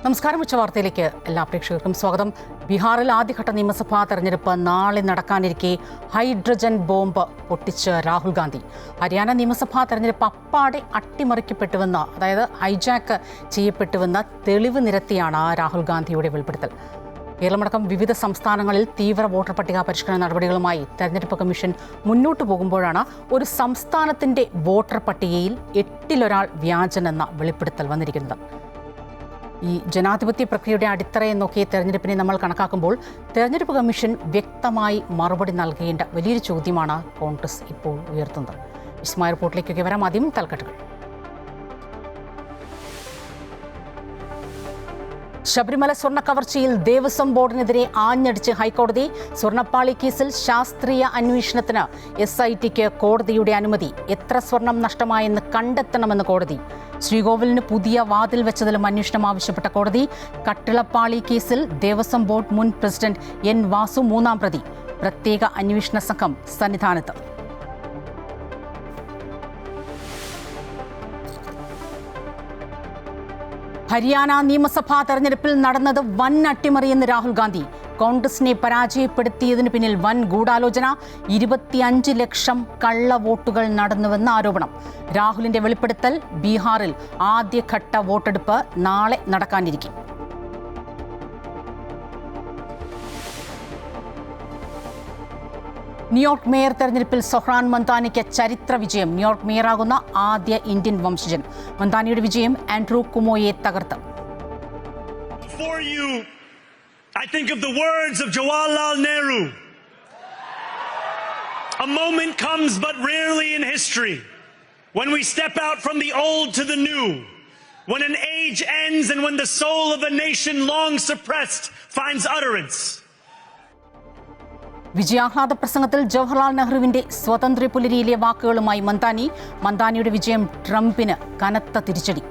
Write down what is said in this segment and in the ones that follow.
നമസ്കാരം. ഉച്ചവാർത്തയിലേക്ക് എല്ലാ പ്രേക്ഷകർക്കും സ്വാഗതം. ബീഹാറിൽ ആദ്യഘട്ട നിയമസഭാ തെരഞ്ഞെടുപ്പ് നാളെ നടക്കാനിരിക്കെ ഹൈഡ്രജൻ ബോംബ് പൊട്ടിച്ച് രാഹുൽ ഗാന്ധി. ഹരിയാന നിയമസഭാ തെരഞ്ഞെടുപ്പ് അപ്പാടെ അട്ടിമറിക്കപ്പെട്ടുവെന്ന്, അതായത് ഹൈജാക്ക് ചെയ്യപ്പെട്ടുവെന്ന തെളിവ് നിരത്തിയാണ് രാഹുൽ ഗാന്ധിയുടെ വെളിപ്പെടുത്തൽ. കേരളമടക്കം വിവിധ സംസ്ഥാനങ്ങളിൽ തീവ്ര വോട്ടർ പട്ടിക പരിഷ്കരണ നടപടികളുമായി തെരഞ്ഞെടുപ്പ് കമ്മീഷൻ മുന്നോട്ടു പോകുമ്പോഴാണ് ഒരു സംസ്ഥാനത്തിന്റെ വോട്ടർ പട്ടികയിൽ 8-1 വ്യാജനെന്ന വെളിപ്പെടുത്തൽ വന്നിരിക്കുന്നത്. ഈ ജനാധിപത്യ പ്രക്രിയയുടെ അടിത്തറയെ നോക്കി തെരഞ്ഞെടുപ്പിനെ നമ്മൾ കണക്കാക്കുമ്പോൾ തെരഞ്ഞെടുപ്പ് കമ്മീഷൻ വ്യക്തമായി മറുപടി നൽകേണ്ട വലിയൊരു ചോദ്യമാണ് കോൺഗ്രസ് ഇപ്പോൾ ഉയർത്തുന്നത്. വിശദമായ റിപ്പോർട്ടിലേക്കൊക്കെ വരാം. ആദ്യം തലക്കെട്ടുകൾ. ശബരിമല സ്വർണ്ണ കവർച്ചയിൽ ദേവസ്വം ബോർഡിനെതിരെ ആഞ്ഞടിച്ച് ഹൈക്കോടതി. സ്വർണ്ണപ്പാളി കേസിൽ ശാസ്ത്രീയ അന്വേഷണത്തിന് SITക്ക് കോടതിയുടെ അനുമതി. എത്ര സ്വർണം നഷ്ടമായെന്ന് കണ്ടെത്തണമെന്ന് കോടതി. ശ്രീകോവിലിന് പുതിയ വാതിൽ വെച്ചതിലും അന്വേഷണം ആവശ്യപ്പെട്ട കോടതി. കട്ടിളപ്പാളി കേസിൽ ദേവസ്വം ബോർഡ് മുൻ പ്രസിഡന്റ് N. വാസു 3-ാം പ്രതി. പ്രത്യേക അന്വേഷണ സംഘം സന്നിധാനത്ത്. ഹരിയാന നിയമസഭാ തെരഞ്ഞെടുപ്പിൽ നടന്നത് വൻ അട്ടിമറിയെന്ന് രാഹുൽ ഗാന്ധി. കോൺഗ്രസിനെ പരാജയപ്പെടുത്തിയതിനു പിന്നിൽ വൻ ഗൂഢാലോചന. 25 ലക്ഷം കള്ള വോട്ടുകൾ നടന്നുവെന്ന ആരോപണം. രാഹുലിന്റെ വെളിപ്പെടുത്തൽ. ബീഹാറിൽ ആദ്യഘട്ട വോട്ടെടുപ്പ് നാളെ നടക്കാനിരിക്കും. ന്യൂയോർക്ക് മേയർ തെരഞ്ഞെടുപ്പിൽ സൊഹ്റാൻ മന്താനിക്ക് ചരിത്ര വിജയം. ന്യൂയോർക്ക് മേയറാകുന്ന ആദ്യ ഇന്ത്യൻ വംശജൻ. മന്താനിയുടെ വിജയം ആൻഡ്രൂ കുമോയെ തകർത്ത്. For you, I think of the words of Jawaharlal Nehru. A moment comes but rarely in history when we step out from the old to the new, when an age ends and when the soul of a nation long suppressed finds utterance. വിജയാഹ്ലാദ പ്രസംഗത്തിൽ ജവഹർലാൽ നെഹ്റുവിന്റെ സ്വാതന്ത്ര്യ പുലരിയിലെ വാക്കുകളുമായി മന്താനിയുടെ വിജയം ട്രംപിന് കനത്ത തിരിച്ചടി.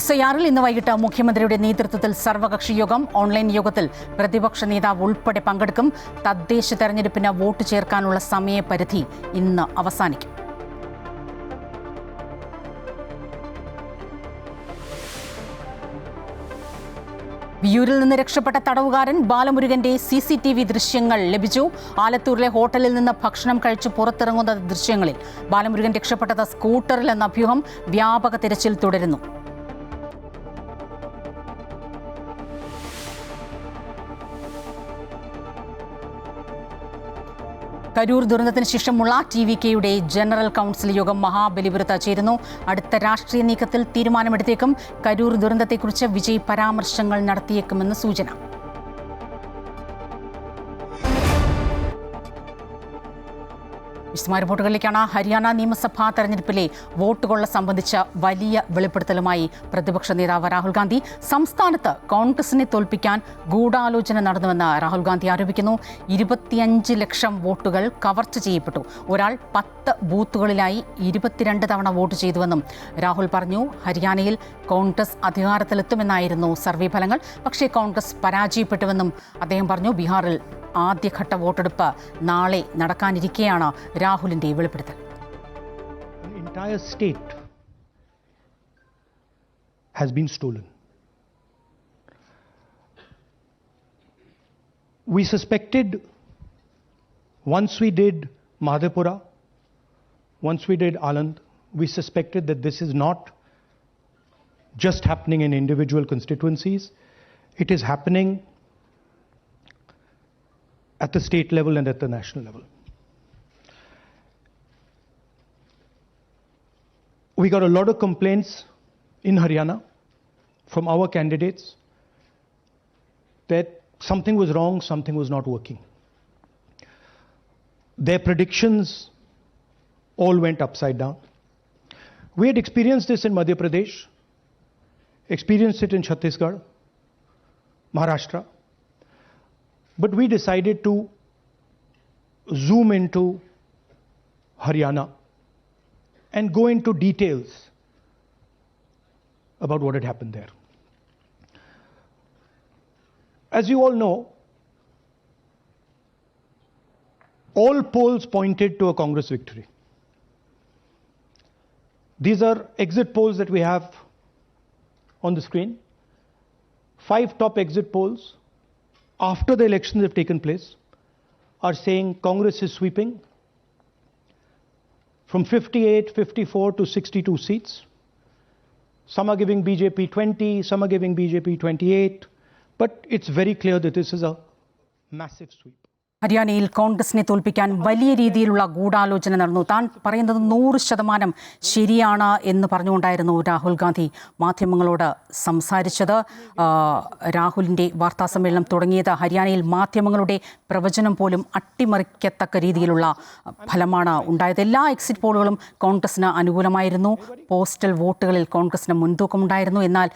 SIRൽ ഇന്ന് വൈകിട്ട് മുഖ്യമന്ത്രിയുടെ നേതൃത്വത്തിൽ സർവകക്ഷി യോഗം. ഓൺലൈൻ യോഗത്തിൽ പ്രതിപക്ഷ നേതാവ് ഉൾപ്പെടെ പങ്കെടുക്കും. തദ്ദേശ തെരഞ്ഞെടുപ്പിന് വോട്ട് ചേർക്കാനുള്ള സമയപരിധി ഇന്ന് അവസാനിക്കും. വിയൂരിൽ നിന്ന് രക്ഷപ്പെട്ട തടവുകാരൻ ബാലമുരുകന്റെ CCTV ദൃശ്യങ്ങൾ ലഭിച്ചു. ആലത്തൂരിലെ ഹോട്ടലിൽ നിന്ന് ഭക്ഷണം കഴിച്ച് പുറത്തിറങ്ങുന്ന ദൃശ്യങ്ങളിൽ ബാലമുരുകൻ രക്ഷപ്പെട്ടത് സ്കൂട്ടറിലെന്ന അഭ്യൂഹം. വ്യാപക തിരച്ചിൽ തുടരുന്നു. കരൂർ ദുരന്തത്തിന് ശേഷമുള്ള TVKയുടെ ജനറൽ കൗൺസിൽ യോഗം മഹാബലിപുരത്ത് ചേരുന്നു. അടുത്ത രാഷ്ട്രീയ നീക്കത്തിൽ തീരുമാനമെടുത്തേക്കും. കരൂർ ദുരന്തത്തെക്കുറിച്ച് വിജയ് പരാമർശങ്ങൾ നടത്തിയേക്കുമെന്ന് സൂചന. വിശദമായ റിപ്പോർട്ടുകളിലേക്കാണ്. ഹരിയാന നിയമസഭാ തെരഞ്ഞെടുപ്പിലെ വോട്ടുകൊള്ള സംബന്ധിച്ച വലിയ വെളിപ്പെടുത്തലുമായി പ്രതിപക്ഷ നേതാവ് രാഹുൽ ഗാന്ധി. സംസ്ഥാനത്ത് കോൺഗ്രസിനെ തോൽപ്പിക്കാൻ ഗൂഢാലോചന നടന്നുവെന്ന് രാഹുൽ ഗാന്ധി ആരോപിക്കുന്നു. 25 ലക്ഷം വോട്ടുകൾ കവർച്ച ചെയ്യപ്പെട്ടു. ഒരാൾ 10 ബൂത്തുകളിലായി 22 തവണ വോട്ട് ചെയ്തുവെന്നും രാഹുൽ പറഞ്ഞു. ഹരിയാനയിൽ കോൺഗ്രസ് അധികാരത്തിലെത്തുമെന്നായിരുന്നു സർവേ ഫലങ്ങൾ. പക്ഷേ കോൺഗ്രസ് പരാജയപ്പെട്ടുവെന്നും അദ്ദേഹം പറഞ്ഞു. ബീഹാറിൽ ആദ്യഘട്ട വോട്ടെടുപ്പ് നാളെ നടക്കാനിരിക്കെയാണ് രാഹുലിന്റെ വെളിപ്പെടുത്തൽ. An entire state has been stolen. We suspected, once we did Madhepura, once we did Aland, we suspected that this is not just happening in individual constituencies. It is happening at the state level and at the national level. We got a lot of complaints in Haryana from our candidates that something was wrong, something was not working. Their predictions all went upside down. We had experienced this in Madhya Pradesh, experienced it in Chhattisgarh, Maharashtra. But we decided to zoom into Haryana and go into details about what had happened there. As you all know, all polls pointed to a Congress victory. These are exit polls that we have on the screen. 5 top exit polls after the elections have taken place are saying Congress is sweeping from 58, 54 to 62 seats. Some are giving BJP 20, some are giving BJP 28, but it's very clear that this is a massive sweep. ഹരിയാനയിൽ കോൺഗ്രസിനെ തോൽപ്പിക്കാൻ വലിയ രീതിയിലുള്ള ഗൂഢാലോചന നടന്നു. താൻ പറയുന്നത് 100% ശരിയാണ് എന്ന് പറഞ്ഞുകൊണ്ടായിരുന്നു രാഹുൽ ഗാന്ധി മാധ്യമങ്ങളോട് സംസാരിച്ചത്. രാഹുലിൻ്റെ വാർത്താസമ്മേളനം തുടങ്ങിയത് ഹരിയാനയിൽ മാധ്യമങ്ങളുടെ പ്രവചനം പോലും അട്ടിമറിക്കത്തക്ക രീതിയിലുള്ള ഫലമാണ് ഉണ്ടായത്. എല്ലാ എക്സിറ്റ് പോളുകളും കോൺഗ്രസിന് അനുകൂലമായിരുന്നു. പോസ്റ്റൽ വോട്ടുകളിൽ കോൺഗ്രസിന് മുൻതൂക്കമുണ്ടായിരുന്നു. എന്നാൽ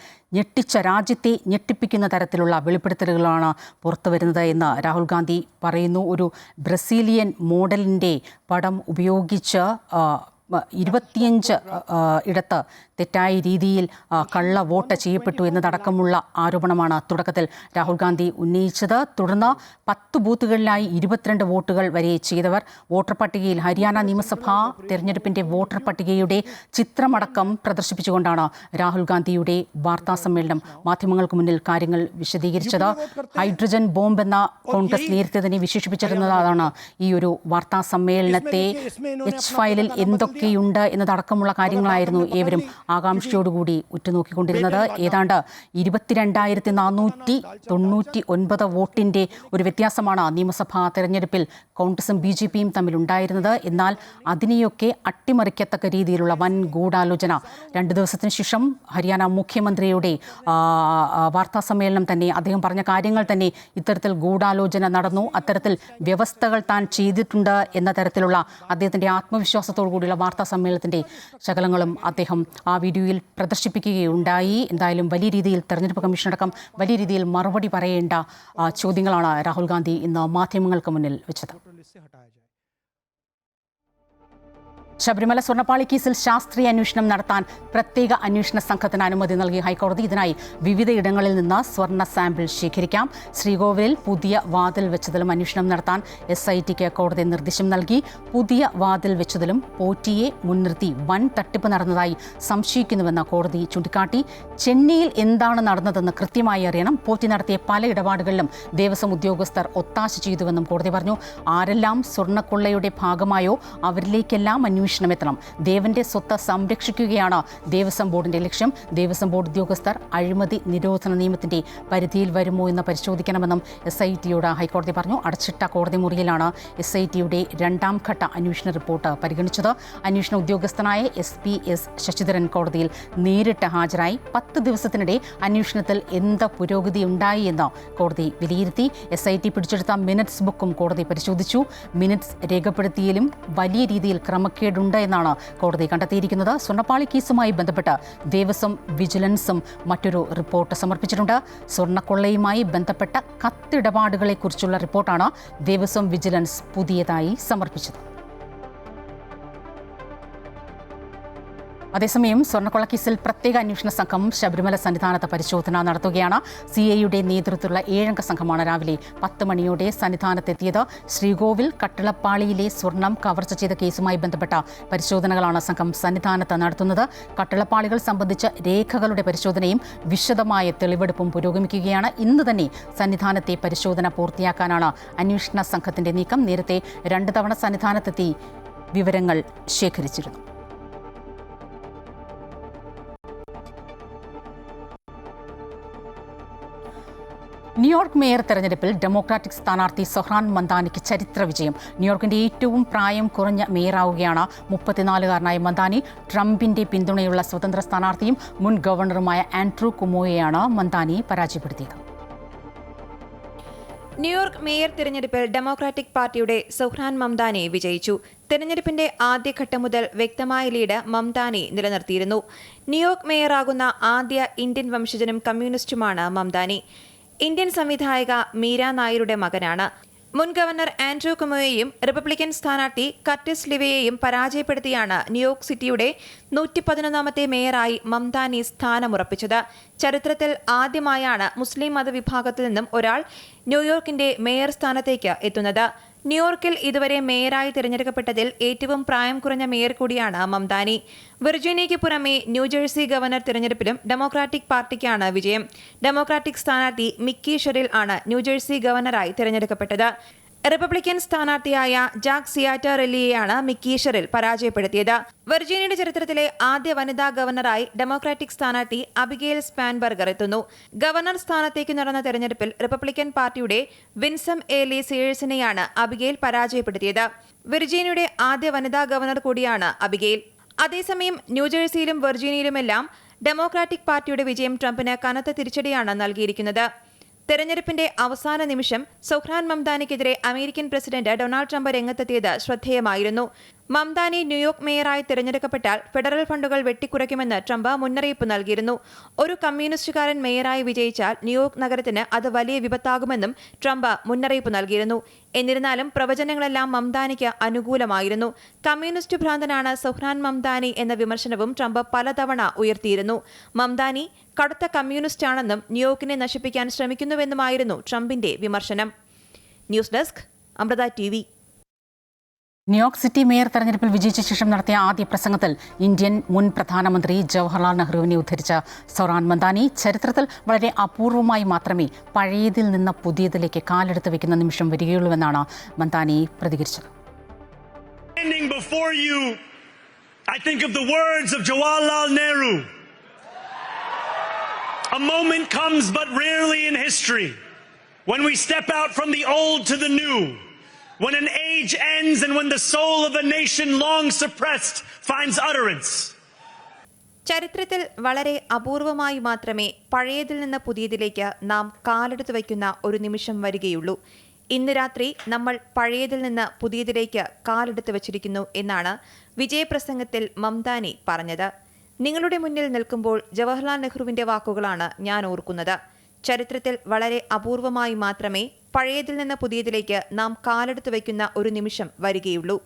രാജ്യത്തെ ഞെട്ടിപ്പിക്കുന്ന തരത്തിലുള്ള വെളിപ്പെടുത്തലുകളാണ് പുറത്തുവരുന്നത് എന്ന് രാഹുൽ ഗാന്ധി പറയുന്നു. ഒരു ബ്രസീലിയൻ മോഡലിൻ്റെ പടം ഉപയോഗിച്ച് 25 ഇടത്ത് തെറ്റായ രീതിയിൽ കള്ള വോട്ട് ചെയ്യപ്പെട്ടു എന്നതടക്കമുള്ള ആരോപണമാണ് തുടക്കത്തിൽ രാഹുൽ ഗാന്ധി ഉന്നയിച്ചത്. തുടർന്ന് 10 ബൂത്തുകളിലായി 22 വോട്ടുകൾ വരെ ചെയ്തവർ വോട്ടർ പട്ടികയിൽ ഹരിയാന നിയമസഭാ തെരഞ്ഞെടുപ്പിൻ്റെ വോട്ടർ പട്ടികയുടെ ചിത്രമടക്കം പ്രദർശിപ്പിച്ചുകൊണ്ടാണ് രാഹുൽ ഗാന്ധിയുടെ വാർത്താ സമ്മേളനം മാധ്യമങ്ങൾക്ക് മുന്നിൽ കാര്യങ്ങൾ വിശദീകരിച്ചത്. ഹൈഡ്രജൻ ബോംബ് എന്ന കോൺഗ്രസ് നേരത്തെ തന്നെ വിശേഷിപ്പിച്ചിരുന്നതാണ് ഈ ഒരു വാർത്താ സമ്മേളനത്തെ. എച്ച് ഫയലിൽ എന്തൊക്കെയുണ്ട് എന്നതടക്കമുള്ള കാര്യങ്ങളായിരുന്നു ഏവരും ആകാംക്ഷയോടുകൂടി ഉറ്റുനോക്കിക്കൊണ്ടിരുന്നത്. ഏതാണ്ട് 22,499 വോട്ടിൻ്റെ ഒരു വ്യത്യാസമാണ് നിയമസഭാ തെരഞ്ഞെടുപ്പിൽ കോൺഗ്രസും BJPയും തമ്മിലുണ്ടായിരുന്നത്. എന്നാൽ അതിനെയൊക്കെ അട്ടിമറിക്കത്തക്ക രീതിയിലുള്ള വൻ ഗൂഢാലോചന 2 ദിവസത്തിന് ശേഷം ഹരിയാന മുഖ്യമന്ത്രിയുടെ വാർത്താ സമ്മേളനം തന്നെ അദ്ദേഹം പറഞ്ഞ കാര്യങ്ങൾ തന്നെ ഇത്തരത്തിൽ ഗൂഢാലോചന നടന്നു, അത്തരത്തിൽ വ്യവസ്ഥകൾ താൻ ചെയ്തിട്ടുണ്ട് എന്ന തരത്തിലുള്ള അദ്ദേഹത്തിൻ്റെ ആത്മവിശ്വാസത്തോടു കൂടിയുള്ള വാർത്താ സമ്മേളനത്തിൻ്റെ ശകലങ്ങളും അദ്ദേഹം ആ വീഡിയോയിൽ പ്രദർശിപ്പിക്കുകയുണ്ടായി. എന്തായാലും വലിയ രീതിയിൽ തെരഞ്ഞെടുപ്പ് കമ്മീഷനടക്കം വലിയ രീതിയിൽ മറുപടി പറയേണ്ട ചോദ്യങ്ങളാണ് രാഹുൽ ഗാന്ധി ഇന്ന് മാധ്യമങ്ങൾക്ക് മുന്നിൽ വെച്ചത്. ശബരിമല സ്വർണ്ണപ്പാളി കേസിൽ ശാസ്ത്രീയ അന്വേഷണം നടത്താൻ പ്രത്യേക അന്വേഷണ സംഘത്തിന് അനുമതി നൽകി ഹൈക്കോടതി. ഇതിനായി വിവിധയിടങ്ങളിൽ നിന്ന് സ്വർണ്ണ സാമ്പിൾ ശേഖരിക്കാം. ശ്രീകോവിലിൽ പുതിയ വാതിൽ വെച്ചതിലും അന്വേഷണം നടത്താൻ SITക്ക് കോടതി നിർദ്ദേശം നൽകി. പുതിയ വാതിൽ വെച്ചതിലും പോറ്റിയെ മുൻനിർത്തി വൻ തട്ടിപ്പ് നടന്നതായി സംശയിക്കുന്നുവെന്ന് കോടതി ചൂണ്ടിക്കാട്ടി. ചെന്നൈയിൽ എന്താണ് നടന്നതെന്ന് കൃത്യമായി അറിയണം. പോറ്റി നടത്തിയ പല ഇടപാടുകളിലും ദേവസ്വം ഉദ്യോഗസ്ഥർ ഒത്താശ ചെയ്തുവെന്നും കോടതി പറഞ്ഞു. ആരെല്ലാം സ്വർണ്ണക്കൊള്ളയുടെ ഭാഗമായോ അവരിലേക്കെല്ലാം എത്തണം. ദേവന്റെ സ്വത്ത് സംരക്ഷിക്കുകയാണ് ദേവസ്വം ബോർഡിന്റെ ലക്ഷ്യം. ദേവസ്വം ബോർഡ് ഉദ്യോഗസ്ഥർ അഴിമതി നിരോധന നിയമത്തിന്റെ പരിധിയിൽ വരുമോ എന്ന് പരിശോധിക്കണമെന്നും SITയോട് ഹൈക്കോടതി പറഞ്ഞു. അടച്ചിട്ട കോടതി മുറിയിലാണ് SITയുടെ 2ാം ഘട്ട അന്വേഷണ റിപ്പോർട്ട് പരിഗണിച്ചത്. അന്വേഷണ ഉദ്യോഗസ്ഥനായ SP S ശശിധരൻ കോടതിയിൽ നേരിട്ട് ഹാജരായി. 10 ദിവസത്തിനിടെ അന്വേഷണത്തിൽ എന്ത് പുരോഗതി ഉണ്ടായി എന്ന് കോടതി വിലയിരുത്തി. SIT പിടിച്ചെടുത്ത മിനിറ്റ്സ് ബുക്കും കോടതി പരിശോധിച്ചു. മിനിറ്റ്സ് രേഖപ്പെടുത്തിയാലും വലിയ രീതിയിൽ ക്രമക്കേടുണ്ട് എന്നാണ് കോടതി കണ്ടെത്തിയിരിക്കുന്നത്. സ്വർണ്ണപ്പാളി കേസുമായി ബന്ധപ്പെട്ട് ദേവസ്വം വിജിലൻസും മറ്റൊരു റിപ്പോർട്ട് സമർപ്പിച്ചിട്ടുണ്ട്. സ്വർണ്ണക്കൊള്ളയുമായി ബന്ധപ്പെട്ട കത്തിടപാടുകളെക്കുറിച്ചുള്ള റിപ്പോർട്ടാണ് ദേവസ്വം വിജിലൻസ് പുതിയതായി സമർപ്പിച്ചത്. അതേസമയം സ്വർണ്ണക്കൊള്ള കേസിൽ പ്രത്യേക അന്വേഷണ സംഘം ശബരിമല സന്നിധാനത്ത് പരിശോധന നടത്തുകയാണ്. CIയുടെ നേതൃത്വത്തിലുള്ള 7 അംഗ സംഘമാണ് രാവിലെ 10 മണിയോടെ സന്നിധാനത്തെത്തിയത്. ശ്രീകോവിൽ കട്ടിളപ്പാളിയിലെ സ്വർണം കവർച്ച ചെയ്ത കേസുമായി ബന്ധപ്പെട്ട പരിശോധനകളാണ് സംഘം സന്നിധാനത്ത് നടത്തുന്നത്. കട്ടിളപ്പാളികൾ സംബന്ധിച്ച് രേഖകളുടെ പരിശോധനയും വിശദമായ തെളിവെടുപ്പും പുരോഗമിക്കുകയാണ്. ഇന്ന് തന്നെ സന്നിധാനത്തെ പരിശോധന പൂർത്തിയാക്കാനാണ് അന്വേഷണ സംഘത്തിന്റെ നീക്കം. നേരത്തെ 2 തവണ സന്നിധാനത്തെത്തി വിവരങ്ങൾ ശേഖരിച്ചിരുന്നു. ന്യൂയോർക്ക് മേയർ തെരഞ്ഞെടുപ്പിൽ ഡെമോക്രാറ്റിക് സ്ഥാനാർത്ഥി സൊഹ്റാൻ മന്ദാനിക്ക് ചരിത്ര വിജയം. ന്യൂയോർക്കിന്റെ ഏറ്റവും പ്രായം കുറഞ്ഞ മേയറാവുകയാണ് 34-കാരനായ മന്ദാനി. ട്രംപിന്റെ പിന്തുണയുള്ള സ്വതന്ത്ര സ്ഥാനാർത്ഥിയും മുൻ ഗവർണറുമായ ആൻഡ്രൂ കുമോയെയാണ് മന്ദാനി പരാജയപ്പെടുത്തിയത്. ന്യൂയോർക്ക് മേയർ തിരഞ്ഞെടുപ്പിൽ ഡെമോക്രാറ്റിക് പാർട്ടിയുടെ സൊഹ്റാൻ മംദാനി വിജയിച്ചു. തെരഞ്ഞെടുപ്പിന്റെ ആദ്യഘട്ടം മുതൽ വ്യക്തമായ ലീഡ് മംദാനി നിലനിർത്തിയിരുന്നു. ന്യൂയോർക്ക് മേയറാകുന്ന ആദ്യ ഇന്ത്യൻ വംശജനും കമ്മ്യൂണിസ്റ്റുമാണ് മംദാനി. ഇന്ത്യൻ സംവിധായക മീര നായരുടെ മകനാണ്. മുൻ ഗവർണർ ആൻഡ്രൂ കുമോയെയും റിപ്പബ്ലിക്കൻ സ്ഥാനാർത്ഥി കർട്ടിസ് ലിവയെയും പരാജയപ്പെടുത്തിയാണ് ന്യൂയോർക്ക് സിറ്റിയുടെ 111ാമത്തെ മേയറായി മംദാനി സ്ഥാനമുറപ്പിച്ചത്. ചരിത്രത്തിൽ ആദ്യമായാണ് മുസ്ലിം മതവിഭാഗത്തിൽ നിന്നും ഒരാൾ ന്യൂയോർക്കിന്റെ മേയർ സ്ഥാനത്തേക്ക് എത്തുന്നത്. ന്യൂയോർക്കിൽ ഇതുവരെ മേയറായി തിരഞ്ഞെടുക്കപ്പെട്ടതിൽ ഏറ്റവും പ്രായം കുറഞ്ഞ മേയർ കൂടിയാണ് മംദാനി. വിർജീനിയയ്ക്ക് പുറമെ ന്യൂജേഴ്സി ഗവർണർ തിരഞ്ഞെടുപ്പിലും ഡെമോക്രാറ്റിക് പാർട്ടിക്കാണ് വിജയം. ഡെമോക്രാറ്റിക് സ്ഥാനാർത്ഥി മിക്കി ഷെറിൽ ആണ് ന്യൂജേഴ്സി ഗവർണറായി തിരഞ്ഞെടുക്കപ്പെട്ടത്. റിപ്പബ്ലിക്കൻ സ്ഥാനാർത്ഥിയായ ജാക്ക് സിയാറ്ററെല്ലിയെയാണ് മിക്കി ഷെറിൽ പരാജയപ്പെടുത്തിയത്. വെർജീനിയയുടെ ചരിത്രത്തിലെ ആദ്യ വനിതാ ഗവർണറായി ഡെമോക്രാറ്റിക് സ്ഥാനാർത്ഥി അബിഗെയിൽ സ്പാൻബർഗർ എത്തുന്നു. ഗവർണർ സ്ഥാനത്തേക്ക് നടന്ന തെരഞ്ഞെടുപ്പിൽ റിപ്പബ്ലിക്കൻ പാർട്ടിയുടെ വിൻസം എ ലീ സീയേഴ്സിനെയാണ് അബിഗെയിൽ പരാജയപ്പെടുത്തിയത്. വെർജീനിയയുടെ ആദ്യ വനിതാ ഗവർണർ കൂടിയാണ് അബിഗെയിൽ. അതേസമയം ന്യൂജേഴ്സിയിലും വെർജീനിയയിലുമെല്ലാം ഡെമോക്രാറ്റിക് പാർട്ടിയുടെ വിജയം ട്രംപിന് കനത്ത തിരിച്ചടിയാണ് നൽകിയിരിക്കുന്നത്. തെരഞ്ഞെടുപ്പിന്റെ അവസാന നിമിഷം സൊഹ്റാൻ മംദാനിക്കെതിരെ അമേരിക്കൻ പ്രസിഡന്റ് ഡൊണാൾഡ് ട്രംപ് രംഗത്തെത്തിയത് ശ്രദ്ധേയമായിരുന്നു. മംദാനി ന്യൂയോർക്ക് മേയറായി തിരഞ്ഞെടുക്കപ്പെട്ടാൽ ഫെഡറൽ ഫണ്ടുകൾ വെട്ടിക്കുറയ്ക്കുമെന്ന് ട്രംപ് മുന്നറിയിപ്പ് നൽകിയിരുന്നു. ഒരു കമ്മ്യൂണിസ്റ്റുകാരൻ മേയറായി വിജയിച്ചാൽ ന്യൂയോർക്ക് നഗരത്തിന് അത് വലിയ വിപത്താകുമെന്നും ട്രംപ് മുന്നറിയിപ്പ് നൽകിയിരുന്നു. എന്നിരുന്നാലും പ്രവചനങ്ങളെല്ലാം മംദാനിക്ക് അനുകൂലമായിരുന്നു. കമ്മ്യൂണിസ്റ്റ് ഭ്രാന്തനാണ് സൊഹ്റാൻ മംദാനി എന്ന വിമർശനവും ട്രംപ് പലതവണ ഉയർത്തിയിരുന്നു. മംദാനി കടുത്ത കമ്മ്യൂണിസ്റ്റാണെന്നും ന്യൂയോർക്കിനെ നശിപ്പിക്കാൻ ശ്രമിക്കുന്നുവെന്നുമായിരുന്നു ട്രംപിന്റെ വിമർശനം. News desk Amrita TV. New York city mayor തെരഞ്ഞെടുപ്പിൽ വിജയിച്ച ശേഷം നടത്തിയ ആദ്യ പ്രസംഗത്തിൽ ഇന്ത്യൻ മുൻ പ്രധാനമന്ത്രി ജവഹർലാൽ നെഹ്റുവിനെ ഉദ്ധരിച്ച സൊഹ്റാൻ മംദാനി ചരിത്രത്തിൽ വളരെ അപൂർവമായി മാത്രമേ പഴയതിൽ നിന്ന് പുതിയതിലേക്ക് കാലെടുത്ത് വെക്കുന്ന നിമിഷം വരികയുള്ളൂവെന്നാണ് മംദാനി പ്രതികരിച്ചത്. Standing before you, I think of the words of Jawaharlal Nehru. A moment comes but rarely in history when we step out from the old to the new. When an age ends and when the soul of a nation long suppressed finds utterance. ചരിത്രത്തിൽ വളരെ അപൂർവമായി മാത്രമേ പഴയതിൽ നിന്ന് പുതിയതിലേക്ക് നാം കാലെടുത്ത് വയ്ക്കുന്ന ഒരു നിമിഷം വരികയുള്ളൂ. ഇന്ന് രാത്രി നമ്മൾ പഴയതിൽ നിന്ന് പുതിയതിലേക്ക് കാലെടുത്ത് വച്ചിരിക്കുന്നു എന്നാണ് വിജയപ്രസംഗത്തിൽ മംദാനി പറഞ്ഞത്. നിങ്ങളുടെ മുന്നിൽ നിൽക്കുമ്പോൾ ജവഹർലാൽ നെഹ്റുവിന്റെ വാക്കുകളാണ് ഞാൻ ഓർക്കുന്നത്. ചരിത്രത്തിൽ വളരെ അപൂർവമായി മാത്രമേ പഴയതിൽ നിന്ന് പുതിയതിലേക്ക് നാം കാലെടുത്ത് വയ്ക്കുന്ന ഒരു നിമിഷം വരികയുള്ളൂ.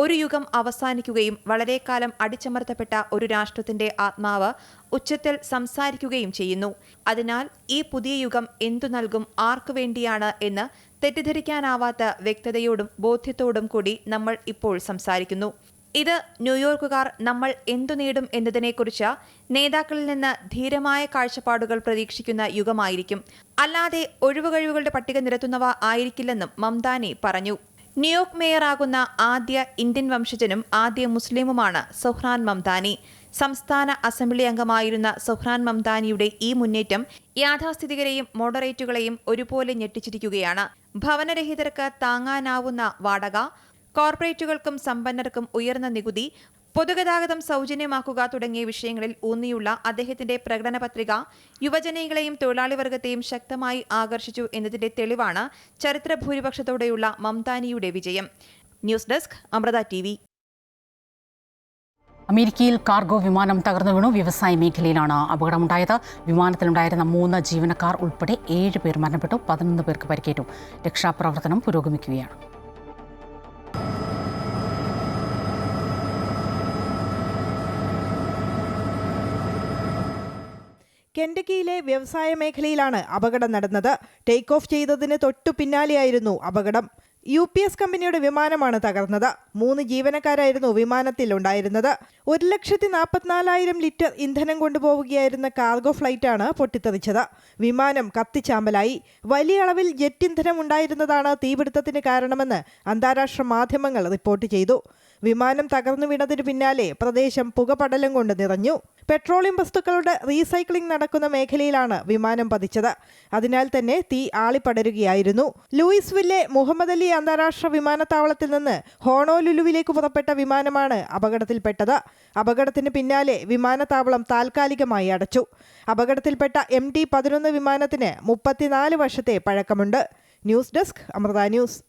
ഒരു യുഗം അവസാനിക്കുകയും വളരെ കാലം അടിച്ചമർത്തപ്പെട്ട ഒരു രാഷ്ട്രത്തിന്റെ ആത്മാവ് ഉച്ചത്തിൽ സംസാരിക്കുകയും ചെയ്യുന്നു. അതിനാൽ ഈ പുതിയ യുഗം എന്തു നൽകും, ആർക്കു വേണ്ടിയാണ് എന്ന് തെറ്റിദ്ധരിക്കാനാവാത്ത വ്യക്തതയോടും ബോധ്യത്തോടും കൂടി നമ്മൾ ഇപ്പോൾ സംസാരിക്കുന്നു. ഇത് ന്യൂയോർക്കുകാർ നമ്മൾ എന്തു നേടും എന്നതിനെക്കുറിച്ച് നേതാക്കളിൽ നിന്ന് ധീരമായ കാഴ്ചപ്പാടുകൾ പ്രതീക്ഷിക്കുന്ന യുഗമായിരിക്കും, അല്ലാതെ ഒഴിവുകഴിവുകളുടെ പട്ടിക നിരത്തുന്നവ ആയിരിക്കില്ലെന്നും മംദാനി പറഞ്ഞു. ന്യൂയോർക്ക് മേയറാകുന്ന ആദ്യ ഇന്ത്യൻ വംശജനും ആദ്യ മുസ്ലിമുമാണ് സൊഹ്റാൻ മംദാനി. സംസ്ഥാന അസംബ്ലി അംഗമായിരുന്ന സൊഹ്റാൻ മംദാനിയുടെ ഈ മുന്നേറ്റം യാഥാസ്ഥിതികരെയും മോഡറേറ്റുകളെയും ഒരുപോലെ ഞെട്ടിച്ചിരിക്കുകയാണ്. ഭവനരഹിതർക്ക് താങ്ങാനാവുന്ന വാടക, കോർപ്പറേറ്റുകൾക്കും സമ്പന്നർക്കും ഉയർന്ന നികുതി, പൊതുഗതാഗതം സൗജന്യമാക്കുക തുടങ്ങിയ വിഷയങ്ങളിൽ ഊന്നിയുള്ള അദ്ദേഹത്തിന്റെ പ്രകടന പത്രിക യുവജനങ്ങളെയും തൊഴിലാളി വർഗത്തെയും ശക്തമായി ആകർഷിച്ചു എന്നതിന്റെ തെളിവാണ് ചരിത്ര ഭൂരിപക്ഷത്തോടെയുള്ള മംദാനിയുടെ വിജയം. News desk Amrita TV. അമേരിക്കയിൽ കാർഗോ വിമാനം തകർന്നു വീണു. വ്യവസായ മേഖലയിലാണ് അപകടമുണ്ടായത്. വിമാനത്തിലുണ്ടായിരുന്ന 3 ജീവനക്കാർ ഉൾപ്പെടെ 7 പേർ മരണപ്പെട്ടു. 11 പേർക്ക് പരിക്കേറ്റു. രക്ഷാപ്രവർത്തനം പുരോഗമിക്കുകയാണ്. കെൻഡക്കിയിലെ വ്യവസായ മേഖലയിലാണ് അപകടം നടന്നത്. ടേക്ക് ഓഫ് ചെയ്തതിന് തൊട്ടു പിന്നാലെയായിരുന്നു അപകടം. UPS കമ്പനിയുടെ വിമാനമാണ് തകർന്നത്. 3 ജീവനക്കാരായിരുന്നു വിമാനത്തിൽ ഉണ്ടായിരുന്നത്. 1,44,000 ലിറ്റർ ഇന്ധനം കൊണ്ടുപോവുകയായിരുന്ന കാർഗോ ഫ്ലൈറ്റാണ് പൊട്ടിത്തെറിച്ചത്. വിമാനം കത്തിച്ചാമ്പലായി. വലിയ അളവിൽ ജെറ്റ് ഇന്ധനം ഉണ്ടായിരുന്നതാണ് തീപിടുത്തത്തിന് കാരണമെന്ന് അന്താരാഷ്ട്ര മാധ്യമങ്ങൾ റിപ്പോർട്ട് ചെയ്തു. വിമാനം തകർന്നു വീണതിന് പിന്നാലെ പ്രദേശം പുകപടലം കൊണ്ട് നിറഞ്ഞു. പെട്രോളിയം വസ്തുക്കളുടെ റീസൈക്ലിംഗ് നടക്കുന്ന മേഖലയിലാണ് വിമാനം പതിച്ചത്. അതിനാൽ തന്നെ തീ ആളിപ്പടരുകയായിരുന്നു. ലൂയിസ്വില്ലെ മുഹമ്മദ് അലി അന്താരാഷ്ട്ര വിമാനത്താവളത്തിൽ നിന്ന് ഹോണോലുലുവിലേക്ക് പുറപ്പെട്ട വിമാനമാണ് അപകടത്തിൽപ്പെട്ടത്. അപകടത്തിന് പിന്നാലെ വിമാനത്താവളം താൽക്കാലികമായി അടച്ചു. അപകടത്തിൽപ്പെട്ട MD-11 വിമാനത്തിന് 34 വർഷത്തെ പഴക്കമുണ്ട്. News desk Amrita news.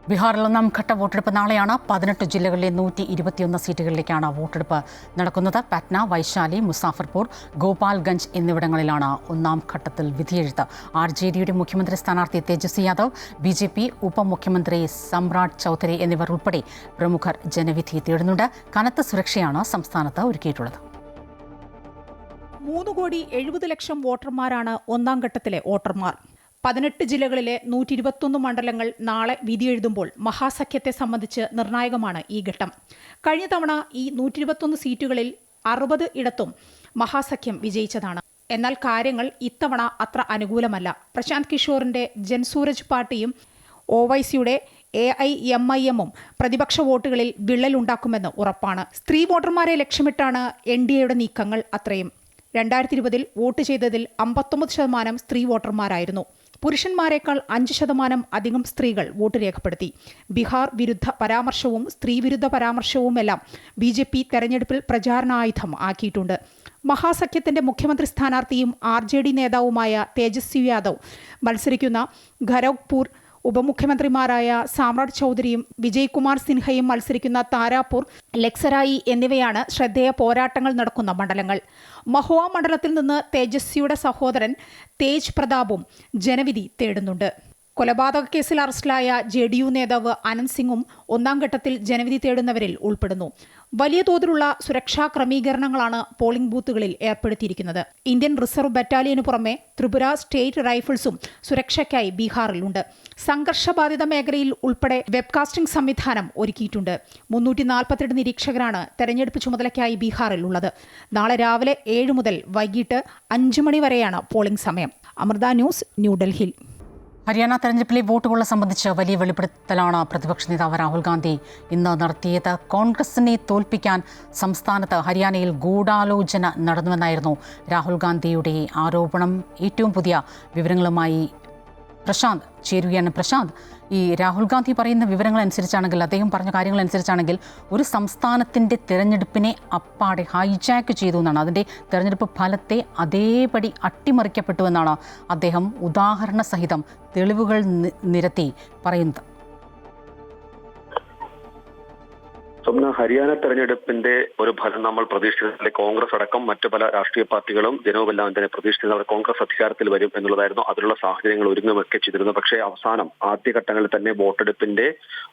ബീഹാറിൽ ഒന്നാം ഘട്ട വോട്ടെടുപ്പ് നാളെയാണ്. 18 ജില്ലകളിലെ 121 സീറ്റുകളിലേക്കാണ് വോട്ടെടുപ്പ് നടക്കുന്നത്. പാറ്റ്ന, വൈശാലി, മുസാഫർപൂർ, ഗോപാൽഗഞ്ച് എന്നിവിടങ്ങളിലാണ് ഒന്നാം ഘട്ടത്തിൽ വിധിയെഴുത്ത്. RJDയുടെ മുഖ്യമന്ത്രി സ്ഥാനാർത്ഥി തേജസ്വി യാദവ്, BJP ഉപമുഖ്യമന്ത്രി സമ്രാട് ചൗധരി എന്നിവർ ഉൾപ്പെടെ പ്രമുഖർ ജനവിധി തേടുന്നുണ്ട്. കനത്ത സുരക്ഷയാണ് സംസ്ഥാനത്ത് ഒരുക്കിയിട്ടുള്ളത്. 3,70,00,000 വോട്ടർമാരാണ് ഒന്നാം ഘട്ടത്തിലെ വോട്ടർമാർ. 18 ജില്ലകളിലെ 121 മണ്ഡലങ്ങൾ നാളെ വിധിയെഴുതുമ്പോൾ മഹാസഖ്യത്തെ സംബന്ധിച്ച് നിർണായകമാണ് ഈ ഘട്ടം. കഴിഞ്ഞ തവണ ഈ 121 സീറ്റുകളിൽ 60 ഇടത്തും മഹാസഖ്യം വിജയിച്ചതാണ്. എന്നാൽ കാര്യങ്ങൾ ഇത്തവണ അത്ര അനുകൂലമല്ല. പ്രശാന്ത് കിഷോറിന്റെ ജൻസൂരജ് പാർട്ടിയും OYCയുടെ AIMIMഉം പ്രതിപക്ഷ വോട്ടുകളിൽ വിള്ളലുണ്ടാക്കുമെന്ന് ഉറപ്പാണ്. സ്ത്രീ വോട്ടർമാരെ ലക്ഷ്യമിട്ടാണ് NDAയുടെ നീക്കങ്ങൾ അത്രയും. 2020 വോട്ട് ചെയ്തതിൽ 59% സ്ത്രീ വോട്ടർമാരായിരുന്നു. പുരുഷന്മാരെക്കാൾ 5% അധികം സ്ത്രീകൾ വോട്ട് രേഖപ്പെടുത്തി. ബീഹാർ വിരുദ്ധ പരാമർശവും സ്ത്രീവിരുദ്ധ പരാമർശവുമെല്ലാം BJP തെരഞ്ഞെടുപ്പിൽ പ്രചാരണായുധം ആക്കിയിട്ടുണ്ട്. മഹാസഖ്യത്തിന്റെ മുഖ്യമന്ത്രി സ്ഥാനാർത്ഥിയും RJD നേതാവുമായ തേജസ്വി യാദവ് മത്സരിക്കുന്ന ഖരഗ്പൂർ, ഉപമുഖ്യമന്ത്രിമാരായ സാമ്രാട് ചൗധരിയും വിജയ് കുമാർ സിൻഹയും മത്സരിക്കുന്ന താരാപൂർ, ലക്സരായി എന്നിവയാണ് ശ്രദ്ധേയ പോരാട്ടങ്ങൾ നടക്കുന്ന മണ്ഡലങ്ങൾ. മഹുവ മണ്ഡലത്തിൽ നിന്ന് തേജസ്വിയുടെ സഹോദരൻ തേജ് പ്രതാപും ജനവിധി തേടുന്നുണ്ട്. കൊലപാതക കേസിൽ അറസ്റ്റിലായ JDU നേതാവ് അനന്ത് സിംഗും ഒന്നാം ഘട്ടത്തിൽ ജനവിധി തേടുന്നവരിൽ ഉൾപ്പെടുന്നു. വലിയ തോതിലുള്ള സുരക്ഷാ ക്രമീകരണങ്ങളാണ് പോളിംഗ് ബൂത്തുകളിൽ ഏർപ്പെടുത്തിയിരിക്കുന്നത്. ഇന്ത്യൻ റിസർവ് ബറ്റാലിയനു പുറമെ ത്രിപുര സ്റ്റേറ്റ് റൈഫിൾസും സുരക്ഷയ്ക്കായി ബീഹാറിലുണ്ട്. സംഘർഷബാധിത മേഖലയിൽ ഉൾപ്പെടെ വെബ്കാസ്റ്റിംഗ് സംവിധാനം ഒരുക്കിയിട്ടുണ്ട്. 342 നിരീക്ഷകരാണ് തെരഞ്ഞെടുപ്പ് ചുമതലയ്ക്കായി ബീഹാറിൽ ഉള്ളത്. നാളെ രാവിലെ 7 മുതൽ വൈകിട്ട് 5 മണി വരെയാണ് പോളിംഗ് സമയം. അമൃത ന്യൂസ്, ന്യൂഡൽഹി. ഹരിയാന തെരഞ്ഞെടുപ്പിലെ വോട്ടുകളെ സംബന്ധിച്ച് വലിയ വെളിപ്പെടുത്തലാണ് പ്രതിപക്ഷ നേതാവ് രാഹുൽ ഗാന്ധി ഇന്ന് നടത്തിയത്. കോൺഗ്രസിനെ തോൽപ്പിക്കാൻ സംസ്ഥാനത്ത് ഹരിയാനയിൽ ഗൂഢാലോചന നടന്നുവെന്നായിരുന്നു രാഹുൽ ഗാന്ധിയുടെ ആരോപണം. ഏറ്റവും പുതിയ വിവരങ്ങളുമായി പ്രശാന്ത് ചേരുകയാണ്. പ്രശാന്ത്, ഈ രാഹുൽ ഗാന്ധി പറയുന്ന വിവരങ്ങൾ അനുസരിച്ചാണെങ്കിൽ, അദ്ദേഹം പറഞ്ഞ കാര്യങ്ങൾ അനുസരിച്ചാണെങ്കിൽ, ഒരു സംസ്ഥാനത്തിൻ്റെ തിരഞ്ഞെടുപ്പിനെ അപ്പാടെ ഹൈജാക്ക് ചെയ്തു എന്നാണ്, അതിൻ്റെ തിരഞ്ഞെടുപ്പ് ഫലത്തെ അതേപടി അട്ടിമറിക്കപ്പെട്ടു എന്നാണ് അദ്ദേഹം ഉദാഹരണ സഹിതം തെളിവുകൾ നിരത്തി പറയുന്നത്. സ്വപ്ന, ഹരിയാന തെരഞ്ഞെടുപ്പിന്റെ ഒരു ഫലം നമ്മൾ പ്രതീക്ഷിച്ചതിലെ കോൺഗ്രസ് അടക്കം മറ്റു പല രാഷ്ട്രീയ പാർട്ടികളും ജനവുമെല്ലാം തന്നെ പ്രതീക്ഷിച്ചത് കോൺഗ്രസ് അധികാരത്തിൽ വരും എന്നുള്ളതായിരുന്നു. അതിനുള്ള സാഹചര്യങ്ങൾ ഒരുങ്ങുമൊക്കെ ചെയ്തിരുന്നു. പക്ഷേ അവസാനം ആദ്യഘട്ടങ്ങളിൽ തന്നെ വോട്ടെടുപ്പിന്റെ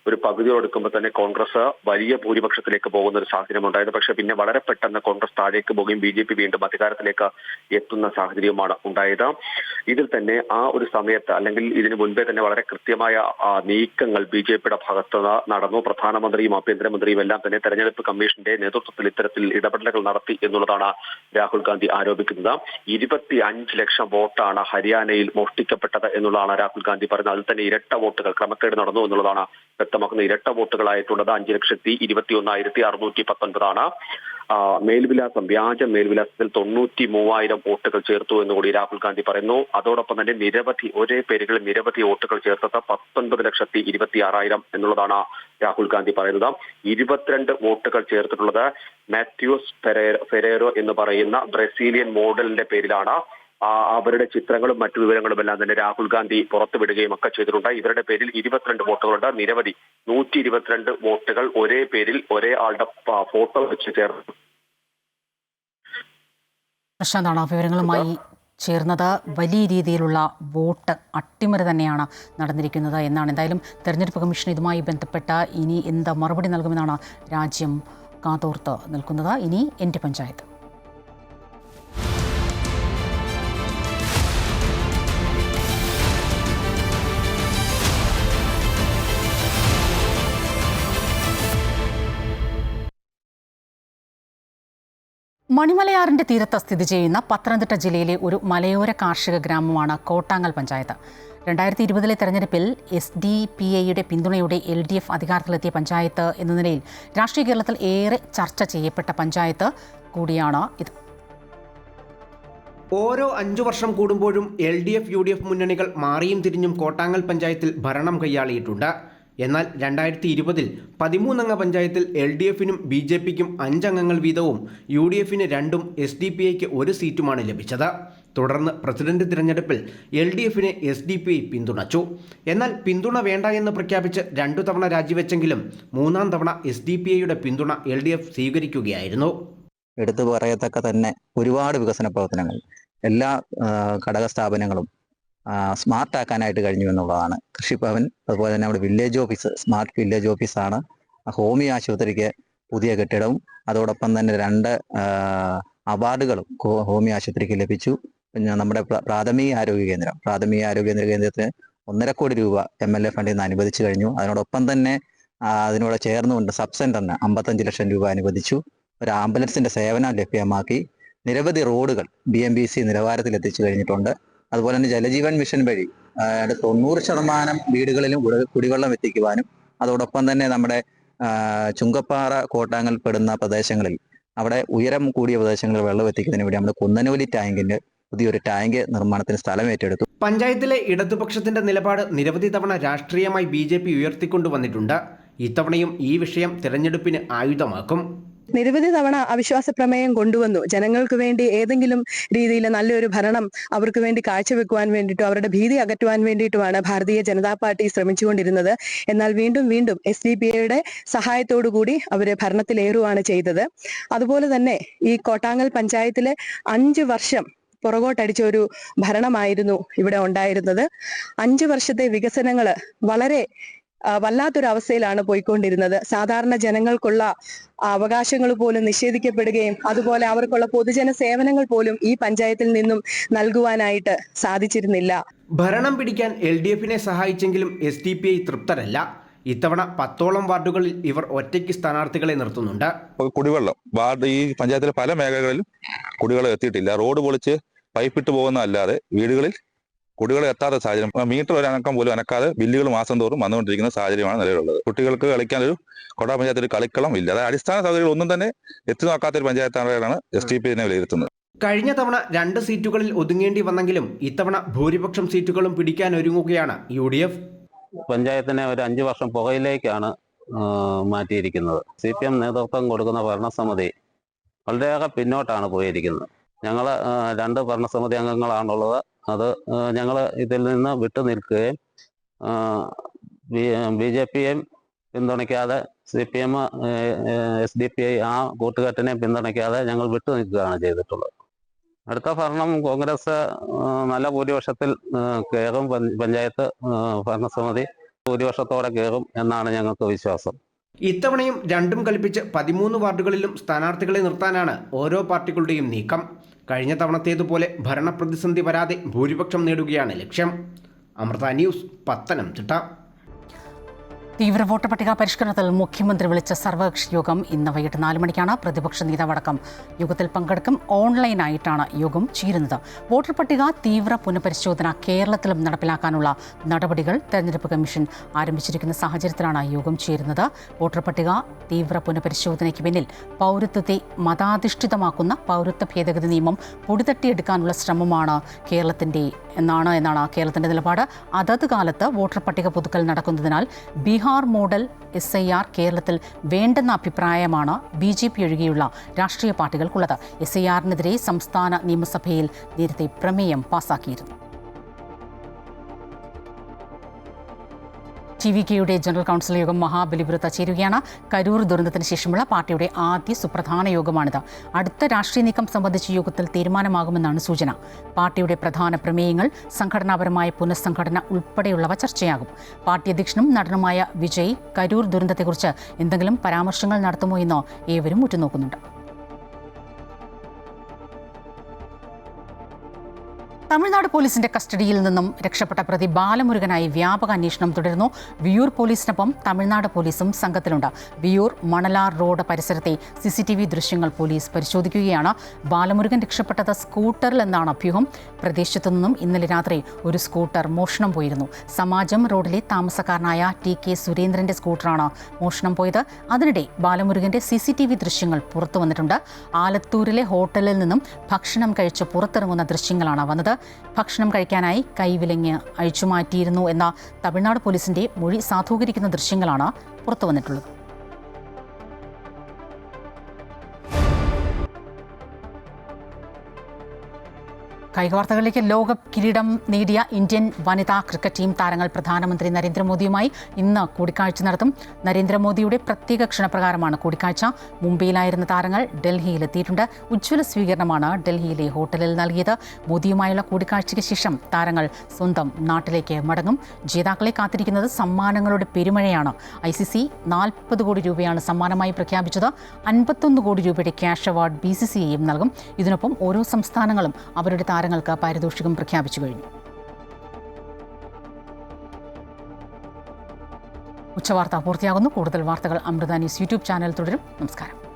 ഒരു പകുതിയോടെടുക്കുമ്പോൾ തന്നെ കോൺഗ്രസ് വലിയ ഭൂരിപക്ഷത്തിലേക്ക് പോകുന്ന ഒരു സാഹചര്യം ഉണ്ടായത്. പക്ഷേ പിന്നെ വളരെ പെട്ടെന്ന് കോൺഗ്രസ് താഴേക്ക് പോവുകയും BJP വീണ്ടും അധികാരത്തിലേക്ക് എത്തുന്ന സാഹചര്യവുമാണ് ഉണ്ടായത്. ഇതിൽ തന്നെ ആ ഒരു സമയത്ത്, അല്ലെങ്കിൽ ഇതിനു മുൻപേ തന്നെ വളരെ കൃത്യമായ നീക്കങ്ങൾ BJPയുടെ ഭാഗത്ത് നടന്നു. പ്രധാനമന്ത്രിയും ആഭ്യന്തരമന്ത്രിയും എല്ലാം തന്നെ തെരഞ്ഞെടുപ്പ് കമ്മീഷന്റെ നേതൃത്വത്തിൽ ഇത്തരത്തിൽ ഇടപെടലുകൾ നടത്തി എന്നുള്ളതാണ് രാഹുൽ ഗാന്ധി ആരോപിക്കുന്നത്. 25 ലക്ഷം വോട്ടാണ് ഹരിയാനയിൽ മോഷ്ടിക്കപ്പെട്ടത് എന്നുള്ളതാണ് രാഹുൽ ഗാന്ധി പറയുന്നത്. അതിൽ തന്നെ ഇരട്ട വോട്ടുകൾ ക്രമക്കേട് നടന്നു എന്നുള്ളതാണ് വ്യക്തമാക്കുന്നത്. ഇരട്ട വോട്ടുകളായിട്ടുള്ളത് 5,23,619 മേൽവിലാസം, വ്യാജ മേൽവിലാസത്തിൽ 93,000 വോട്ടുകൾ ചേർത്തു എന്നുകൂടി രാഹുൽ ഗാന്ധി പറയുന്നു. അതോടൊപ്പം തന്നെ ഒരേ പേരുകളിൽ നിരവധി വോട്ടുകൾ ചേർത്തത് 19,26,000 എന്നുള്ളതാണ് രാഹുൽ ഗാന്ധി പറയുന്നത്. 22 വോട്ടുകൾ ചേർത്തിട്ടുള്ളത് മാത്യൂസ് ഫെരേറോ എന്ന് പറയുന്ന ബ്രസീലിയൻ മോഡലിന്റെ പേരിലാണ്. അവരുടെ ചിത്രങ്ങളും മറ്റു വിവരങ്ങളും എല്ലാം തന്നെ രാഹുൽ ഗാന്ധി പുറത്തുവിടുകയും ഒക്കെ ചെയ്തിട്ടുണ്ട്. ഇവരുടെ പേരിൽ 22 വോട്ടുകളുണ്ട്. നിരവധി 122 വോട്ടുകൾ ഒരേ പേരിൽ ഒരേ ആളുടെ ഫോട്ടോ വെച്ച് ചേർന്നു. പ്രശാന്താണ് വിവരങ്ങളുമായി ചേർന്നത്. വലിയ രീതിയിലുള്ള വോട്ട് അട്ടിമറി തന്നെയാണ് നടന്നിരിക്കുന്നത് എന്നാണ്. എന്തായാലും തെരഞ്ഞെടുപ്പ് കമ്മീഷൻ ഇതുമായി ബന്ധപ്പെട്ട ഇനി എന്ത് മറുപടി നൽകുമെന്നാണ് രാജ്യം കാതോർത്ത് നിൽക്കുന്നത്. ഇനി എൻ്റെ പഞ്ചായത്ത്. മണിമലയാറിൻ്റെ തീരത്ത് സ്ഥിതി ചെയ്യുന്ന പത്തനംതിട്ട ജില്ലയിലെ ഒരു മലയോര കാർഷിക ഗ്രാമമാണ് കോട്ടാങ്ങൽ പഞ്ചായത്ത്. 2020 തെരഞ്ഞെടുപ്പിൽ SDPIയുടെ പിന്തുണയോടെ LDF അധികാരത്തിലെത്തിയ പഞ്ചായത്ത് എന്ന നിലയിൽ രാഷ്ട്രീയ കേരളത്തിൽ ഏറെ ചർച്ച ചെയ്യപ്പെട്ട പഞ്ചായത്ത് കൂടിയാണ് ഇത്. ഓരോ 5 വർഷം കൂടുമ്പോഴും LDF UDF മുന്നണികൾ മാറിയും തിരിഞ്ഞും കോട്ടാങ്ങൽ പഞ്ചായത്തിൽ ഭരണം കൈയാളിയിട്ടുണ്ട്. എന്നാൽ 2020 13 പഞ്ചായത്തിൽ LDFനും BJPക്കും 5 അംഗങ്ങൾ വീതവും UDFന് 2ഉം SDPIക്ക് 1 സീറ്റുമാണ് ലഭിച്ചത്. തുടർന്ന് പ്രസിഡന്റ് തിരഞ്ഞെടുപ്പിൽ LDFനെ SDPI പിന്തുണച്ചു. എന്നാൽ പിന്തുണ വേണ്ട എന്ന് പ്രഖ്യാപിച്ച് 2 തവണ രാജിവെച്ചെങ്കിലും 3-ാം തവണ SDPIയുടെ പിന്തുണ LDF സ്വീകരിക്കുകയായിരുന്നു. എടുത്തു പറയത്തക്ക തന്നെ ഒരുപാട് വികസന പ്രവർത്തനങ്ങൾ എല്ലാ ഘടക സ്ഥാപനങ്ങളും സ്മാർട്ടാക്കാനായിട്ട് കഴിഞ്ഞു എന്നുള്ളതാണ്. കൃഷിഭവൻ, അതുപോലെ തന്നെ നമ്മുടെ വില്ലേജ് ഓഫീസ് സ്മാർട്ട് വില്ലേജ് ഓഫീസാണ്. ഹോമിയോ ആശുപത്രിക്ക് പുതിയ കെട്ടിടവും അതോടൊപ്പം തന്നെ 2 അവാർഡുകളും ഹോമിയോ ആശുപത്രിക്ക് ലഭിച്ചു. പിന്നെ നമ്മുടെ പ്രാഥമിക ആരോഗ്യ കേന്ദ്രത്തിന് 1.5 കോടി രൂപ MLA ഫണ്ടിൽ നിന്ന് അനുവദിച്ചു കഴിഞ്ഞു. അതിനോടൊപ്പം തന്നെ അതിനോട് ചേർന്നുകൊണ്ട് സബ് സെന്ററിന് 55 ലക്ഷം രൂപ അനുവദിച്ചു. ഒരു ആംബുലൻസിന്റെ സേവനം ലഭ്യമാക്കി. നിരവധി റോഡുകൾ BMBC നിലവാരത്തിൽ എത്തിച്ചു കഴിഞ്ഞിട്ടുണ്ട്. അതുപോലെ തന്നെ ജലജീവൻ മിഷൻ വഴി 90% വീടുകളിലും കുടിവെള്ളം എത്തിക്കുവാനും അതോടൊപ്പം തന്നെ നമ്മുടെ ചുങ്കപ്പാറ കോട്ടാങ്ങൽ പെടുന്ന പ്രദേശങ്ങളിൽ അവിടെ ഉയരം കൂടിയ പ്രദേശങ്ങളിൽ വെള്ളം എത്തിക്കുന്നതിന് വേണ്ടി നമ്മുടെ കുന്നനോലി ടാങ്കിന്റെ പുതിയൊരു ടാങ്ക് നിർമ്മാണത്തിന് സ്ഥലം ഏറ്റെടുത്തു. പഞ്ചായത്തിലെ ഇടതുപക്ഷത്തിന്റെ നിലപാട് നിരവധി തവണ രാഷ്ട്രീയമായി BJP ഉയർത്തിക്കൊണ്ടുവന്നിട്ടുണ്ട്. ഇത്തവണയും ഈ വിഷയം തിരഞ്ഞെടുപ്പിന് ആയുധമാക്കും. നിരവധി തവണ അവിശ്വാസ പ്രമേയം കൊണ്ടുവന്നു. ജനങ്ങൾക്ക് വേണ്ടി ഏതെങ്കിലും രീതിയിൽ നല്ലൊരു ഭരണം അവർക്ക് വേണ്ടി കാഴ്ചവെക്കുവാൻ വേണ്ടിയിട്ടും അവരുടെ ഭീതി അകറ്റുവാൻ വേണ്ടിയിട്ടുമാണ് ഭാരതീയ ജനതാ പാർട്ടി ശ്രമിച്ചുകൊണ്ടിരുന്നത്. എന്നാൽ വീണ്ടും SDPIയുടെ സഹായത്തോടുകൂടി അവര് ഭരണത്തിലേറുകയാണ് ചെയ്തത്. അതുപോലെ തന്നെ ഈ കോട്ടാങ്ങൽ പഞ്ചായത്തിലെ 5 വർഷം പുറകോട്ടടിച്ച ഒരു ഭരണമായിരുന്നു ഇവിടെ ഉണ്ടായിരുന്നത്. 5 വർഷത്തെ വികസനങ്ങള് വളരെ വല്ലാത്തൊരു അവസ്ഥയിലാണ് പോയിക്കൊണ്ടിരുന്നത്. സാധാരണ ജനങ്ങൾക്കുള്ള അവകാശങ്ങൾ പോലും നിഷേധിക്കപ്പെടുകയും അതുപോലെ അവർക്കുള്ള പൊതുജന സേവനങ്ങൾ പോലും ഈ പഞ്ചായത്തിൽ നിന്നും നൽകുവാനായിട്ട് സാധിച്ചിരുന്നില്ല. ഭരണം പിടിക്കാൻ LDFനെ സഹായിച്ചെങ്കിലും SDPI തൃപ്തരല്ല. ഇത്തവണ 10ഓളം വാർഡുകളിൽ ഇവർ ഒറ്റയ്ക്ക് സ്ഥാനാർത്ഥികളെ നിർത്തുന്നുണ്ട്. കുടിവെള്ളം ഈ പഞ്ചായത്തിലെ പല മേഖലകളിലും കുടിവെള്ളം എത്തിയിട്ടില്ല. റോഡ് പൊളിച്ച് പൈപ്പിട്ട് പോകുന്ന അല്ലാതെ വീടുകളിൽ കുടിവെള്ളം എത്താത്ത സാഹചര്യം, മീറ്റർ ഒരു അനക്കം പോലും അനക്കാതെ ബില്ലുകൾ മാസം തോറും വന്നുകൊണ്ടിരിക്കുന്ന സാഹചര്യമാണ് നിലവിലുള്ളത്. കുട്ടികൾക്ക് കളിക്കാനൊരു കൊടാ പഞ്ചായത്തിൽ കളിക്കളം ഇല്ല. അതായത് അടിസ്ഥാന സൗകര്യങ്ങൾ ഒന്നും തന്നെ എത്തി നോക്കാത്തൊരു പഞ്ചായത്താണ് SDPIനെ വിലയിരുത്തുന്നത്. കഴിഞ്ഞ തവണ 2 സീറ്റുകളിൽ ഒതുങ്ങേണ്ടി വന്നെങ്കിലും ഇത്തവണ ഭൂരിപക്ഷം സീറ്റുകളും പിടിക്കാൻ ഒരുങ്ങുകയാണ് UDF. പഞ്ചായത്തിനെ ഒരു 5 വർഷം പുകയിലേക്കാണ് മാറ്റിയിരിക്കുന്നത്. CPM നേതൃത്വം കൊടുക്കുന്ന ഭരണസമിതി വളരെയേറെ പിന്നോട്ടാണ് പോയിരിക്കുന്നത്. ഞങ്ങൾ 2 ഭരണസമിതി അംഗങ്ങളാണുള്ളത്. അത് ഞങ്ങൾ ഇതിൽ നിന്ന് വിട്ടു നിൽക്കുകയും BJPയും പിന്തുണയ്ക്കാതെ CPM SDPI ആ കൂട്ടുകെട്ടിനെ പിന്തുണയ്ക്കാതെ ഞങ്ങൾ വിട്ടു നിൽക്കുകയാണ് ചെയ്തിട്ടുള്ളത്. അടുത്ത ഭരണം കോൺഗ്രസ് നല്ല ഭൂരിപക്ഷത്തിൽ കയറും. പഞ്ചായത്ത് ഭരണസമിതി ഭൂരിപക്ഷത്തോടെ കയറും എന്നാണ് ഞങ്ങൾക്ക് വിശ്വാസം. ഇത്തവണയും രണ്ടും കൽപ്പിച്ച് 13 വാർഡുകളിലും സ്ഥാനാർത്ഥികളെ നിർത്താനാണ് ഓരോ പാർട്ടികളുടെയും നീക്കം. കഴിഞ്ഞ തവണത്തേതുപോലെ ഭരണപ്രതിസന്ധി വരാതെ ഭൂരിപക്ഷം നേടുകയാണ് ലക്ഷ്യം. അമൃത ന്യൂസ്, പത്തനംതിട്ട. തീവ്ര വോട്ടർ പട്ടിക പരിഷ്കരണത്തിൽ മുഖ്യമന്ത്രി വിളിച്ച സർവകക്ഷി യോഗം ഇന്ന് വൈകിട്ട് 4 മണിക്കാണ്. പ്രതിപക്ഷ നേതാവടക്കം യോഗത്തിൽ പങ്കെടുക്കും. ഓൺലൈനായിട്ടാണ് യോഗം ചേരുന്നത്. വോട്ടർ പട്ടിക തീവ്ര പുനഃപരിശോധന കേരളത്തിലും നടപ്പിലാക്കാനുള്ള നടപടികൾ തെരഞ്ഞെടുപ്പ് കമ്മീഷൻ ആരംഭിച്ചിരിക്കുന്ന സാഹചര്യത്തിലാണ് യോഗം ചേരുന്നത്. വോട്ടർ പട്ടിക തീവ്ര പുനഃപരിശോധനയ്ക്ക് പിന്നിൽ പൗരത്വത്തെ മതാധിഷ്ഠിതമാക്കുന്ന പൗരത്വ ഭേദഗതി നിയമം പൊടിതട്ടിയെടുക്കാനുള്ള ശ്രമമാണ് എന്നാണ് കേരളത്തിന്റെ നിലപാട്. അതത് കാലത്ത് വോട്ടർ പട്ടിക പുതുക്കൽ നടക്കുന്നതിനാൽ ബീഹാർ മോഡൽ SIR കേരളത്തിൽ വേണ്ടെന്ന അഭിപ്രായമാണ് BJP ഒഴികെയുള്ള രാഷ്ട്രീയ പാർട്ടികൾക്കുള്ളത്. SIRനെതിരെ സംസ്ഥാന നിയമസഭയിൽ നേരത്തെ പ്രമേയം പാസാക്കിയിരുന്നു. TVKയുടെ ജനറൽ കൗൺസിൽ യോഗം മഹാബലിപുരത്ത് ചേരുകയാണ്. കരൂർ ദുരന്തത്തിന് ശേഷമുള്ള പാർട്ടിയുടെ ആദ്യ സുപ്രധാന യോഗമാണിത്. അടുത്ത രാഷ്ട്രീയ നീക്കം സംബന്ധിച്ച യോഗത്തിൽ തീരുമാനമാകുമെന്നാണ് സൂചന. പാർട്ടിയുടെ പ്രധാന പ്രമേയങ്ങൾ സംഘടനാപരമായ പുനഃസംഘടന ഉൾപ്പെടെയുള്ളവ ചർച്ചയാകും. പാർട്ടി അധ്യക്ഷനും നടനുമായ വിജയ് കരൂർ ദുരന്തത്തെക്കുറിച്ച് എന്തെങ്കിലും പരാമർശങ്ങൾ നടത്തുമോ എന്നോ ഏവരും ഉറ്റുനോക്കുന്നുണ്ട്. തമിഴ്നാട് പോലീസിന്റെ കസ്റ്റഡിയിൽ നിന്നും രക്ഷപ്പെട്ട പ്രതി ബാലമുരുകനായി വ്യാപക അന്വേഷണം തുടരുന്നു. വിയൂർ പോലീസിനൊപ്പം തമിഴ്നാട് പോലീസും സംഘത്തിലുണ്ട്. വിയൂർ മണലാർ റോഡ് പരിസരത്തെ CCTV ദൃശ്യങ്ങൾ പോലീസ് പരിശോധിക്കുകയാണ്. ബാലമുരുകൻ രക്ഷപ്പെട്ടത് സ്കൂട്ടറിൽ എന്നാണ് അഭ്യൂഹം. പ്രദേശത്തു നിന്നും ഇന്നലെ രാത്രി ഒരു സ്കൂട്ടർ മോഷണം പോയിരുന്നു. സമാജം റോഡിലെ താമസക്കാരനായ TK സുരേന്ദ്രന്റെ സ്കൂട്ടറാണ് മോഷണം പോയത്. അതിനിടെ ബാലമുരുകന്റെ CCTV ദൃശ്യങ്ങൾ പുറത്തു വന്നിട്ടുണ്ട്. ആലത്തൂരിലെ ഹോട്ടലിൽ നിന്നും ഭക്ഷണം കഴിച്ച് പുറത്തിറങ്ങുന്ന ദൃശ്യങ്ങളാണ് വന്നത്. ഭക്ഷണം കഴിക്കാനായി കൈവിലങ്ങ് അഴിച്ചുമാറ്റിയിരുന്നു എന്ന തമിഴ്നാട് പോലീസിന്റെ മൊഴി സാധൂകരിക്കുന്ന ദൃശ്യങ്ങളാണ് പുറത്തു വന്നിട്ടുള്ളത്. കായികവാർത്തകളിലേക്ക് ലോകകപ്പ് കിരീടം നേടിയ ഇന്ത്യൻ വനിതാ ക്രിക്കറ്റ് ടീം താരങ്ങൾ പ്രധാനമന്ത്രി നരേന്ദ്രമോദിയുമായി ഇന്ന് കൂടിക്കാഴ്ച നടത്തും. നരേന്ദ്രമോദിയുടെ പ്രത്യേക ക്ഷണപ്രകാരമാണ് കൂടിക്കാഴ്ച. മുംബൈയിലായിരുന്ന താരങ്ങൾ ഡൽഹിയിലെത്തിയിട്ടുണ്ട്. ഉജ്ജ്വല സ്വീകരണമാണ് ഡൽഹിയിലെ ഹോട്ടലിൽ നൽകിയത്. മോദിയുമായുള്ള കൂടിക്കാഴ്ചയ്ക്ക് ശേഷം താരങ്ങൾ സ്വന്തം നാട്ടിലേക്ക് മടങ്ങും. ജേതാക്കളെ കാത്തിരിക്കുന്നത് സമ്മാനങ്ങളുടെ പെരുമഴയാണ്. ICC 40 കോടി രൂപയാണ് സമ്മാനമായി പ്രഖ്യാപിച്ചത്. 51 കോടി രൂപയുടെ ക്യാഷ് അവാർഡ് BCCIയും നൽകും. ഇതിനൊപ്പം ഓരോ സംസ്ഥാനങ്ങളും അവരുടെ താരങ്ങൾക്ക് പാരിതോഷികം പ്രഖ്യാപിച്ചു കഴിഞ്ഞു. ഉച്ചവാർത്ത പൂർത്തിയാകുന്നു. കൂടുതൽ വാർത്തകൾ അമൃത ന്യൂസ് യൂട്യൂബ് ചാനൽ തുടരും. നമസ്കാരം.